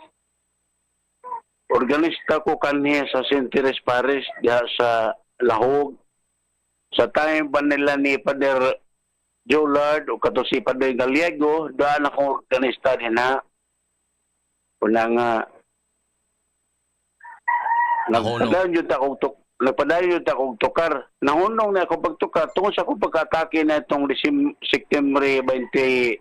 organista ko kanhi sa Centris Paris diha sa Lahog. Sa time pa nila ni Father Jolard o kato si Padre Gallego, daan ako organista din na. Una nga, nagpadayon yun akong tukar. Nahunong na ako pagtukar. Tungkol sa akong pagkatake na itong September 27,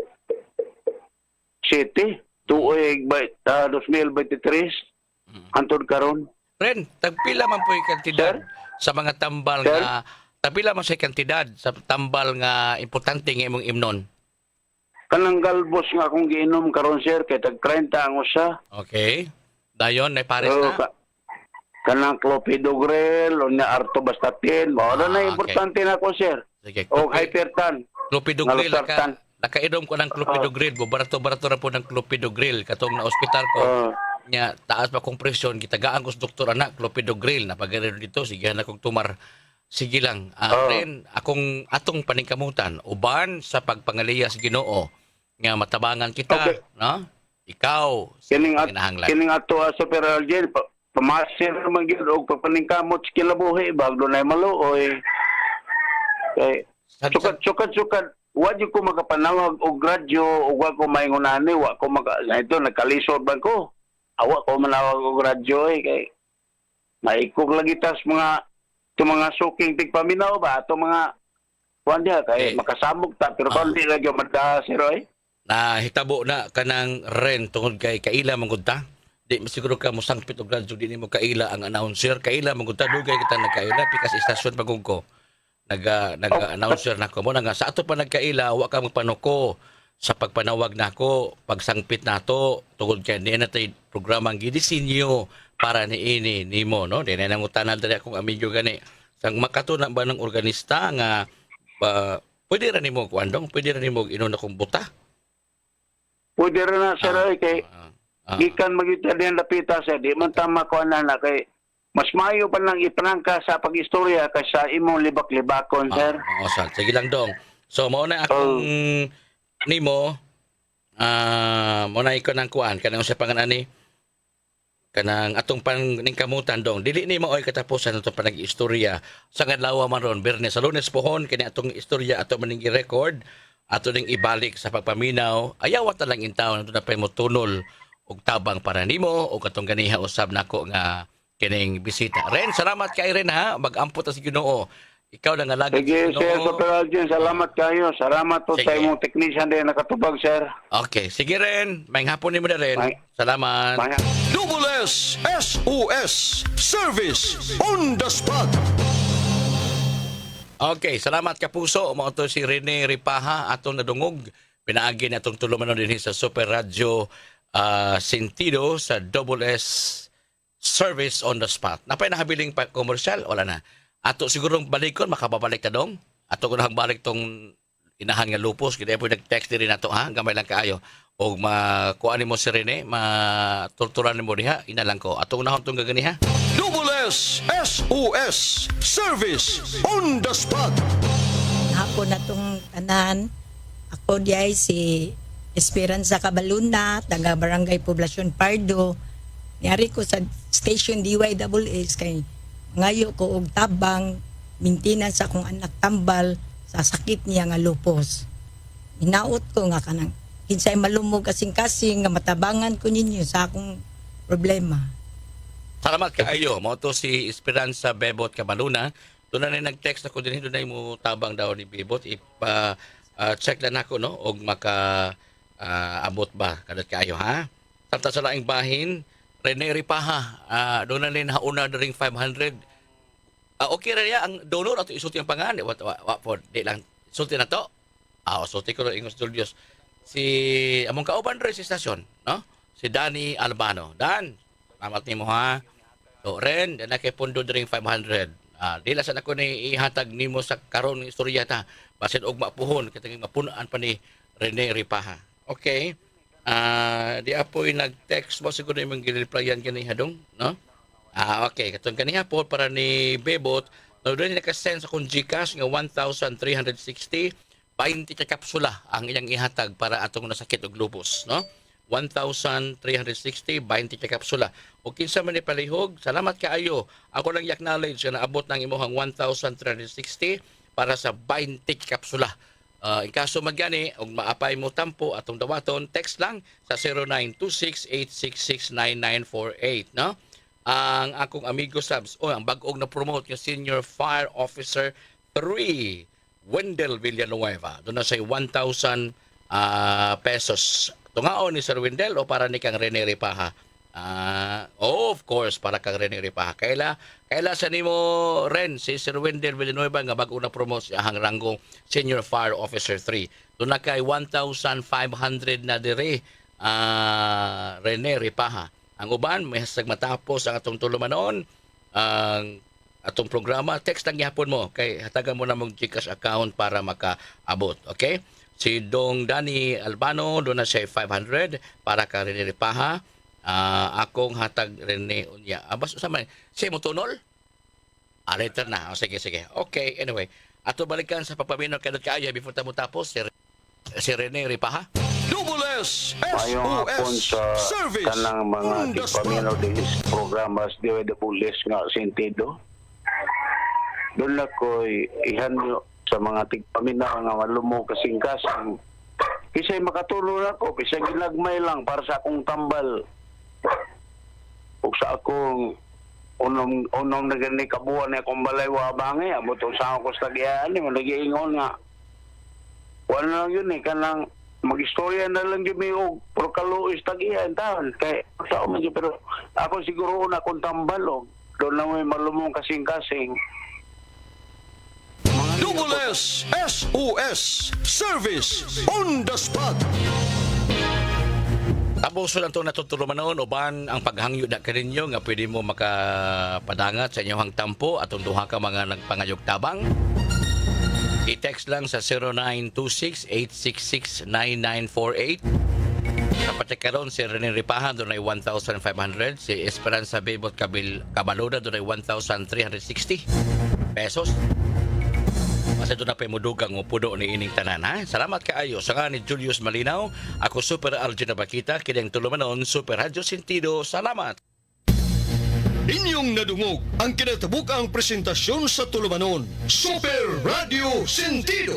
tuig 2023, antod karon. Ren, tagpila man po yung kantidad sa mga tambal nga tapila man sa kantidad sa tambal nga importante nga imong imnon. Kanang galbos nga akong giinom karon, sir, kay tag 30 ang usa. Okay. Dayon na pares na. Kanang clopidogrel o na artobastatin, mao na importante na ko, sir. Sige. O hypertan. Clopidogrel Nalosartan. nakainom ko ng clopidogrel, barato-barato ra po ng clopidogrel katong na ospital ko. Nya taas pa kong presyon, gitagaan ko sa doktor anak clopidogrel na pagano dito sige na kog tumar. Sige lang. Ren, atong paningkamutan uban sa pagpangaliya sa Ginoo nga matabangan kita, no? Ikaw Kining ato Super Algen pamasir man gyud og pagpaningkamot sa kilabuhi bagdo na maluoy. Kay sukat wa jud ko makapanawag og radyo ug wa ko maingunani wa ko ito nagkalisod ba ko. Awa ko manawag og radyo kay maikog lagi tas mga suking tigpaminaw ba ato mga kuan dia kay makasamog ta pero kon di ra gyud madda si Roy. Na hitabo na kanang Ren tungod kay kaila man gud ta. di siguro ka musangpit og radyo di nimo kaila ang announcer kaila magunta dugay kita nagkaila pikas istasyon pagong ko naga-announcer nako mo nga sa ato pa nagkaila wa ka magpanuko sa pagpanawag nako pagsangpit nato tungod kay ni na tay programang gidisenyo para niini nimo no di na nangutanan dali akong amigo gani sang makatuna ba ng organista nga pwede ra nimo kuandong pwede ra nimo inon akong buta. Pwede rin na, sir, kay gikan magita din lapita, sir. Di man tama ko na kay mas mayo pa lang ipanangka sa pag-istorya kaysa imong libak-libakon, sir. Oo, sir. Sige lang dong. So, mauna akong nimo, mauna ko ng kuan, kanang sa panganani, kanang atong paningkamutan dong. Dili nimo oy katapusan itong panag-istorya. Sa ngadlaw man ron, Bernes, sa Lunes pohon, kani atong istorya, ato maning i-record, ato ning ibalik sa pagpaminaw, ayawat na lang in town, na pa mo tunol, og tabang para nimo o katong ganiha usab nako nga kining bisita. Ren, salamat kay Ren ha. Mag-ampot sa Ginoo. Ikaw lang nga lagi Sige, sir, Super Algin, salamat kayo. Salamat po Sige. sa imong technician din nakatubag, sir. Okay, sige Ren. May hapon nimo na rin. May- Salamat. Maya. Double S SOS Service on the spot. Okay, salamat kapuso. Mao to si Rene Ripaha atong nadungog. Pinaagi na atong tulumanon din sa Super Radio Sentido sa Double S Service on the Spot. Napay nahabiling pa komersyal? Wala na. Ato sigurong balikon, makababalik ka dong. Ato ko nang balik tong inahan nga lupos. Kaya po nag-text din nato ha. Gamay lang kaayo. O makuha mo si Rene, matulturan mo diha. Inalang ko. Ato ko nahon itong gagani ha. Double S SOS Service on the spot. Hapon na tong tanan. Ako diay si Esperanza Cabaluna, taga Barangay Poblacion Pardo. Niyari ko sa station DYWS kay ngayo ko og tabang maintenance akong anak tambal sa sakit niya nga lupus. Inaot ko nga kanang kinsay malumog kasing-kasing nga matabangan ko ninyo sa akong problema. Salamat kaayo. Mo to si Esperanza Bebot Cabaluna. Doon na nag-text ako din doon na mo tabang daw ni Bebot. Check lang ako no og maka abot ba kadat kaayo ha. Samtang sa laing bahin Rene Ripaha. Doon na rin hauna na ring 500. Okay ra niya ang donor ato isulti ang pangan. What for? Di lang isulti na to. Sulti ko rin ingos Julius. Si among kauban rin sa istasyon, no? Si Danny Albano. Dan, salamat nimo ha. So, Ren, na kay pundo ring 500. Dila sa nako ni ihatag nimo sa karon ng istorya ta. Basin og mapuhon kitang mapunaan pa ni Rene Ripaha. Okay. Di apoy nag-text mo siguro yung giliplayan kani hadong, no? Okay, katong kaniha po para ni Bebot, doon naka-send sa kung GCash nga 1,360 20 ka kapsula ang iyang ihatag para atong nasakit og lupus, no? 1,360 20 ka kapsula. O kinsa man ni palihog, salamat kaayo. Ako lang i-acknowledge na naabot ng imuhang 1,360 para sa 20 ka kapsula. In kaso magani og maapay mo tampo atong dawaton, text lang sa 0926-866-9948, no? Ang akong amigo subs, ang bag-og na promote nga Senior Fire Officer 3, Wendell Villanueva. Doon na say 1,000 pesos. Tungaon ni Sir Wendell o para ni kang Rene Ripaha? Of course, para kang Rene Ripaha. Kaila sa nimo Ren, si Sir Wendell Villanueva nga bag-o na promote sa hang ranggong Senior Fire Officer 3. Doon na kay 1,500 na dire Rene Ripaha. Ang uban, may hasag matapos ang atong tulumanon, ang atong programa, text lang yapon mo, kay hatagan mo na mong GCash account para makaabot. Okay? Si Dong Danny Albano, doon na siya 500 para ka Rene Ripaha. Akong hatag Rene Unya. Basta sa man, siya mo tunol? Later na. Sige. Okay, anyway. Ato balikan sa papaminaw kadat kaayo before tamo tapos si Rene Ripaha. Double S Mayong hapon SOS sa Service kanang mga on the spot. tigpaminaw din programas DWS nga sentido. Doon na ko ihanyo sa mga tigpaminaw nga malumog kasing-kasing. Kisay makatulong ako, kisay ginagmay lang para sa akong tambal. O sa akong unom na gani kabuhan na akong balay wabangay, abot sa ako sa tagiaan, nagiingon nga. Wala lang yun kanang Mag-istorya na lang yun o prokaluis tagihan taon. Kaya sa umin pero ako siguro una akong tambal o doon lang may malumong kasing-kasing. Double S SOS Service on the spot. Tapos lang itong natutuluman noon, uban ang paghangyo na kaninyo nga pwede mo makapadangat sa inyong tampo at duha ka mga nagpangayog tabang. I-text lang sa 0926-866-9948. Kapatid karon si Rene Ripahan, doon ay 1,500. Si Esperanza Bebot Cabalona, doon ay 1,360 pesos. Kasi doon na pa mudugang puno ni ining tanan, ha? Salamat kaayo. Sa nga ni Julius Malinaw, ako Super Arjun Nabakita, kining tulumanon, Super Radio Sentido. Salamat! Inyong nadungog ang kinatabukang presentasyon sa tulumanon, Super Radio Sentido.